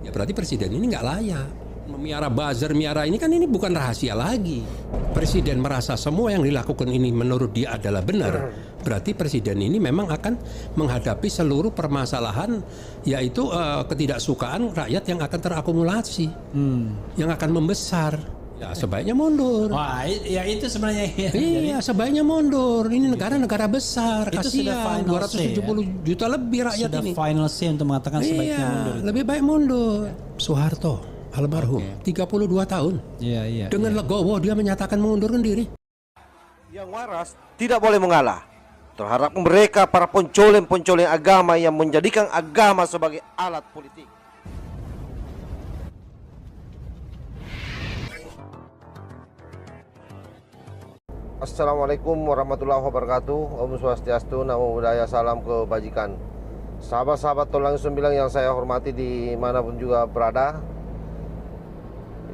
Ya berarti presiden ini nggak layak. Memiara buzzer, miara ini kan ini bukan rahasia lagi. Presiden merasa semua yang dilakukan ini menurut dia adalah benar. Berarti presiden ini memang akan menghadapi seluruh permasalahan, yaitu ketidaksukaan rakyat yang akan terakumulasi, yang akan membesar. Ya sebaiknya mundur. Wah, ya itu sebenarnya. Iya, sebaiknya mundur. Ini negara besar, Itu sudah kasihan. final 270 juta lebih rakyat sudah ini. final say untuk mengatakan sebaiknya mundur. Lebih baik mundur. Soeharto, almarhum, 32 tahun. Iya. Dengan legowo dia menyatakan mengundurkan diri. Yang waras tidak boleh mengalah terhadap mereka para pencoleng-pencoleng agama yang menjadikan agama sebagai alat politik. Assalamualaikum warahmatullahi wabarakatuh. Om Swastiastu, Namo Buddhaya, salam kebajikan. Sahabat-sahabat Tulang Sembilang yang saya hormati dimanapun juga berada.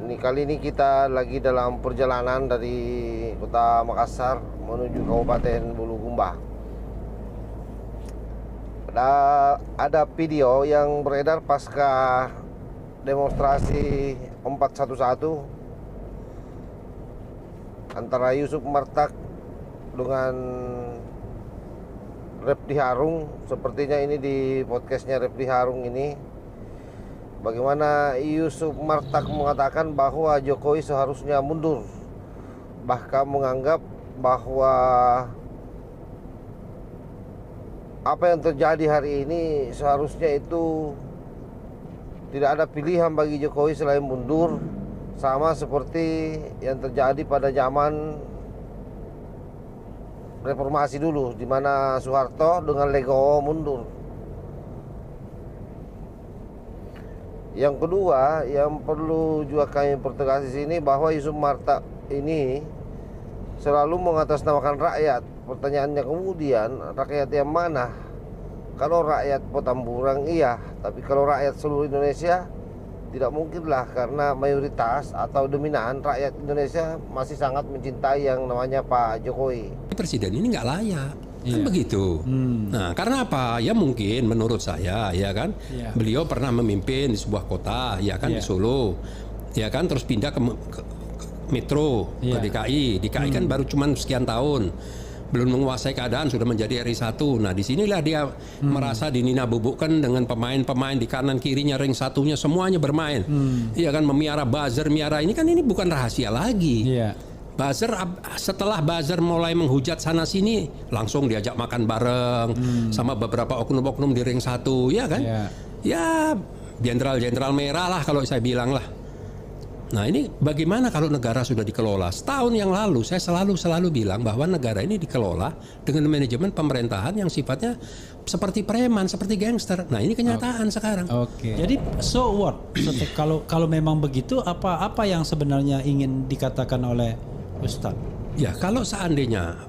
Kali ini kita lagi dalam perjalanan dari kota Makassar menuju Kabupaten Bulukumba. Ada video yang beredar pasca demonstrasi 411 antara Yusuf Martak dengan Refdy Harung. Sepertinya ini di podcastnya Refdy Harung ini, bagaimana Yusuf Martak mengatakan bahwa Jokowi seharusnya mundur, bahkan menganggap bahwa apa yang terjadi hari ini seharusnya itu tidak ada pilihan bagi Jokowi selain mundur, sama seperti yang terjadi pada zaman reformasi dulu, di mana Soeharto dengan legowo mundur. Yang kedua, yang perlu juga kami pertegas di sini bahwa Yusuf Martak ini selalu mengatasnamakan rakyat. Pertanyaannya kemudian, rakyat yang mana? Kalau rakyat Petamburan iya, tapi kalau rakyat seluruh Indonesia tidak mungkinlah, karena mayoritas atau dominan rakyat Indonesia masih sangat mencintai yang namanya Pak Jokowi. Presiden ini nggak layak. Kan begitu. Nah, karena apa? Ya mungkin menurut saya, ya kan, beliau pernah memimpin di sebuah kota, ya kan, di Solo, ya kan, terus pindah ke Metro, ke DKI. DKI kan baru cuman sekian tahun, belum menguasai keadaan, sudah menjadi RI1. Nah, disinilah dia merasa dinina bubukkan dengan pemain-pemain di kanan kirinya, ring satunya semuanya bermain. Iya kan, memiara buzzer, miara ini kan ini bukan rahasia lagi. Buzzer, setelah buzzer mulai menghujat sana sini, langsung diajak makan bareng sama beberapa oknum-oknum di ring satu, ya kan? Ya, jenderal-jenderal merah lah kalau saya bilang lah. Nah, ini bagaimana kalau negara sudah dikelola? Setahun yang lalu saya selalu bilang bahwa negara ini dikelola dengan manajemen pemerintahan yang sifatnya seperti preman, seperti gangster. Nah, ini kenyataan sekarang. Jadi so what? Kalau memang begitu, apa yang sebenarnya ingin dikatakan oleh Ustadz? Ya, kalau seandainya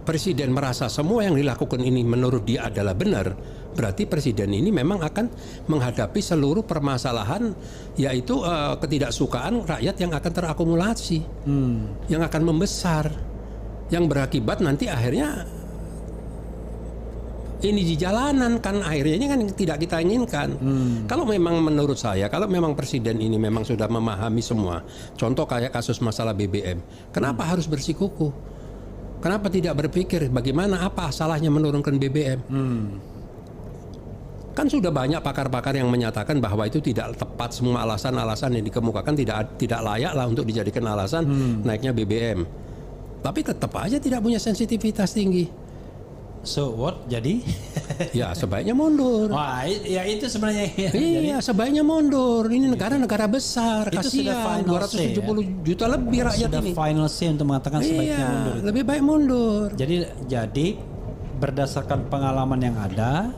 presiden merasa semua yang dilakukan ini menurut dia adalah benar, berarti presiden ini memang akan menghadapi seluruh permasalahan, yaitu ketidaksukaan rakyat yang akan terakumulasi, yang akan membesar, yang berakibat nanti akhirnya ini di jalanan kan, akhirnya ini kan tidak kita inginkan. Kalau memang menurut saya, kalau memang presiden ini memang sudah memahami semua, contoh kayak kasus masalah BBM, kenapa harus bersikukuh? Kenapa tidak berpikir bagaimana, apa salahnya menurunkan BBM? Kan sudah banyak pakar-pakar yang menyatakan bahwa itu tidak tepat, semua alasan-alasan yang dikemukakan tidak layak lah untuk dijadikan alasan naiknya BBM. Tapi tetap aja tidak punya sensitivitas tinggi. So what? Jadi? Ya sebaiknya mundur. Wah, ya itu sebenarnya. Iya, sebaiknya mundur. Ini negara besar, itu kasihan. sudah 270 juta lebih rakyat sudah ini. Final say untuk mengatakan sebaiknya mundur. Lebih baik mundur. Jadi berdasarkan pengalaman yang ada,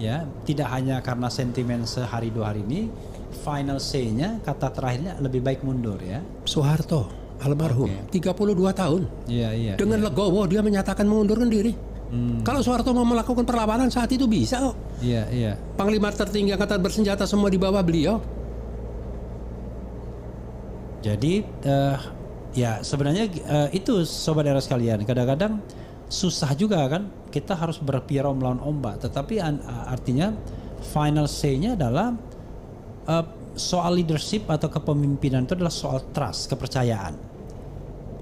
ya, tidak hanya karena sentimen sehari dua hari ini, final say-nya, kata terakhirnya lebih baik mundur, ya. Soeharto, almarhum, 32 tahun. Iya. Dengan legowo dia menyatakan mengundurkan diri. Kalau Soeharto mau melakukan perlawanan saat itu bisa kok. Iya. Panglima tertinggi angkatan bersenjata semua di bawah beliau. Jadi ya sebenarnya itu sobat era sekalian, kadang-kadang susah juga kan, kita harus berpirau melawan ombak, tetapi artinya final say-nya adalah soal leadership atau kepemimpinan itu adalah soal trust, kepercayaan.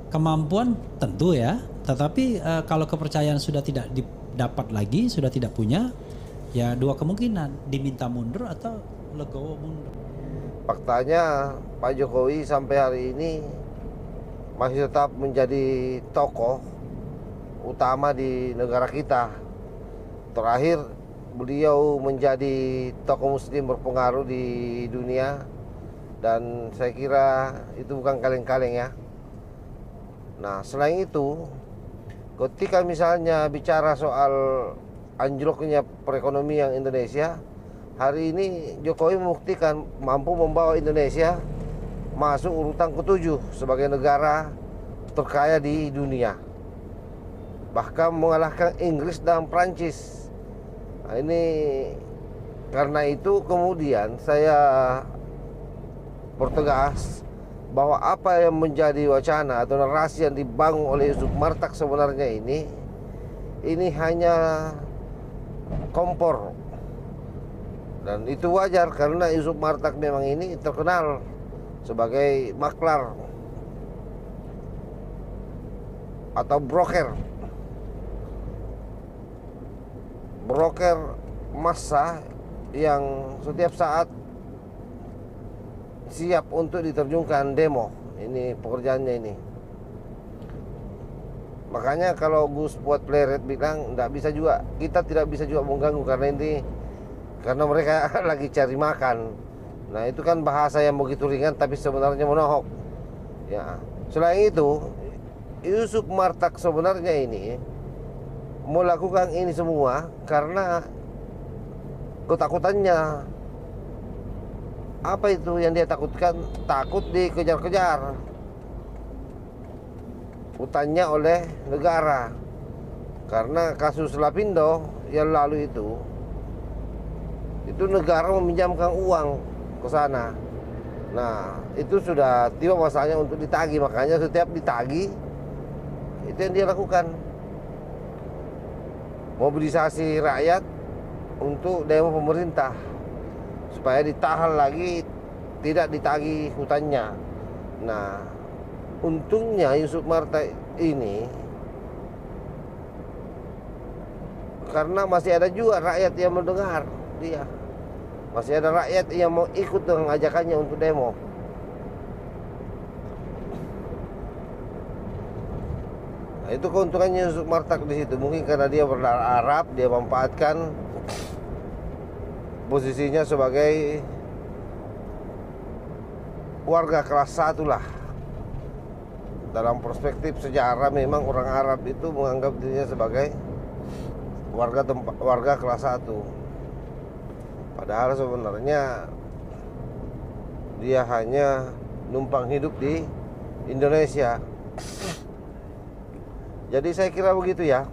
Kemampuan tentu ya, tetapi kalau kepercayaan sudah tidak didapat lagi, sudah tidak punya, ya dua kemungkinan, diminta mundur atau legowo mundur. Faktanya Pak Jokowi sampai hari ini masih tetap menjadi tokoh utama di negara kita. Terakhir beliau menjadi tokoh muslim berpengaruh di dunia, dan saya kira itu bukan kaleng-kaleng ya. Nah, selain itu, ketika misalnya bicara soal anjloknya perekonomian Indonesia, hari ini Jokowi membuktikan mampu membawa Indonesia masuk urutan ke-7 sebagai negara terkaya di dunia, bahkan mengalahkan Inggris dan Prancis. Nah, ini karena itu kemudian saya pertegas bahwa apa yang menjadi wacana atau narasi yang dibangun oleh Yusuf Martak sebenarnya ini hanya kompor, dan itu wajar karena Yusuf Martak memang ini terkenal sebagai maklar atau broker massa yang setiap saat siap untuk diterjunkan demo. Ini pekerjaannya ini. Makanya kalau Gus Puat Pleret bilang kita tidak bisa juga mengganggu karena mereka lagi cari makan. Nah, itu kan bahasa yang begitu ringan tapi sebenarnya menohok. Ya. Selain itu, Yusuf Martak sebenarnya ini melakukan ini semua karena ketakutannya. Apa itu yang dia takutkan? Takut dikejar-kejar hutannya oleh negara. Karena kasus Lapindo yang lalu itu negara meminjamkan uang ke sana. Nah, itu sudah tiba masanya untuk ditagih. Makanya setiap ditagih itu yang dia lakukan, mobilisasi rakyat untuk demo pemerintah supaya ditahan lagi, tidak ditagih hutannya. Nah, untungnya Yusuf Martak ini karena masih ada juga rakyat yang mendengar dia, masih ada rakyat yang mau ikut dengan ajakannya untuk demo. Nah, itu keuntungannya Yusuf Martak di situ. Mungkin karena dia berdarah Arab, dia memanfaatkan posisinya sebagai warga kelas 1 lah. Dalam perspektif sejarah memang orang Arab itu menganggap dirinya sebagai warga kelas 1. Padahal sebenarnya dia hanya numpang hidup di Indonesia. Jadi saya kira begitu ya.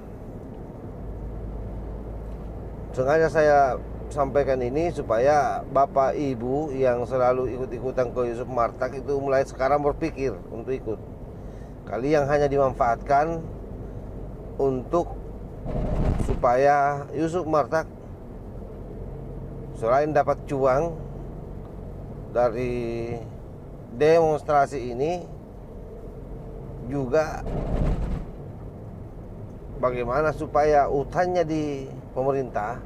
Sengaja saya sampaikan ini supaya Bapak Ibu yang selalu ikut-ikutan ke Yusuf Martak itu mulai sekarang berpikir untuk ikut. Kali yang hanya dimanfaatkan untuk supaya Yusuf Martak selain dapat cuan dari demonstrasi ini, juga bagaimana supaya utangnya di pemerintah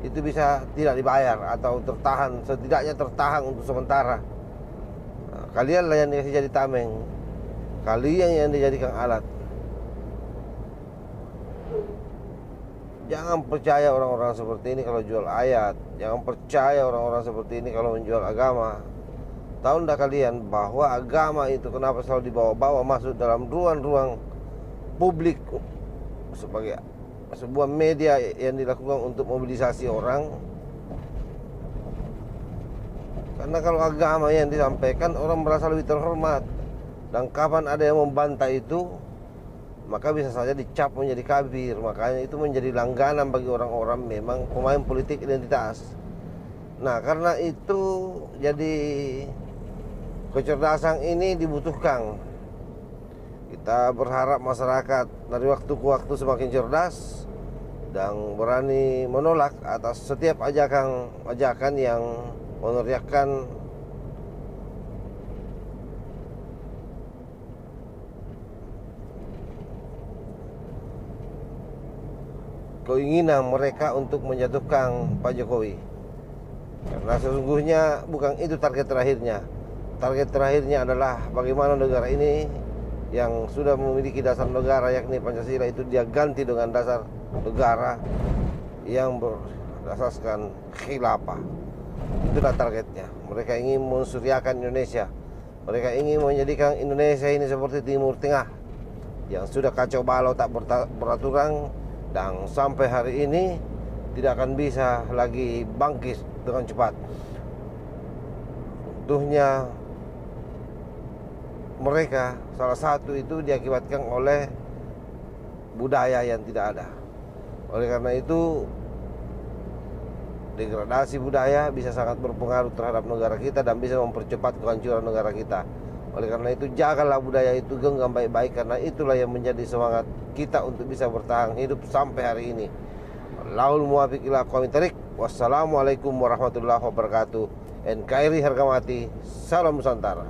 itu bisa tidak dibayar atau tertahan, setidaknya tertahan untuk sementara. Nah, kalianlah yang dikasih jadi tameng, kalian yang dijadikan alat. Jangan percaya orang-orang seperti ini kalau jual ayat. Jangan percaya orang-orang seperti ini kalau menjual agama. Tahu enggak kalian bahwa agama itu kenapa selalu dibawa-bawa masuk dalam ruang-ruang publik sebagai sebuah media yang dilakukan untuk mobilisasi orang? Karena kalau agama yang disampaikan, orang merasa lebih terhormat. Dan kapan ada yang membantah itu, maka bisa saja dicap menjadi kafir. Makanya itu menjadi langganan bagi orang-orang memang pemain politik identitas. Nah, karena itu jadi kecerdasan ini dibutuhkan. Kita berharap masyarakat dari waktu ke waktu semakin cerdas dan berani menolak atas setiap ajakan yang meneriakkan keinginan mereka untuk menjatuhkan Pak Jokowi. Karena sesungguhnya bukan itu target terakhirnya. Target terakhirnya adalah bagaimana negara ini yang sudah memiliki dasar negara yakni Pancasila itu dia ganti dengan dasar negara yang berdasarkan khilafah. Itulah targetnya. Mereka ingin mensuryakan Indonesia. Mereka ingin menjadikan Indonesia ini seperti Timur Tengah yang sudah kacau balau tak beraturan dan sampai hari ini tidak akan bisa lagi bangkit dengan cepat. Utuhnya mereka salah satu itu diakibatkan oleh budaya yang tidak ada. Oleh karena itu degradasi budaya bisa sangat berpengaruh terhadap negara kita dan bisa mempercepat kehancuran negara kita. Oleh karena itu jagalah budaya itu genggam baik-baik, karena itulah yang menjadi semangat kita untuk bisa bertahan hidup sampai hari ini. Lahul muwafiq ila aqwamit thariq. Wassalamualaikum warahmatullahi wabarakatuh. NKRI harga mati. Salam Nusantara.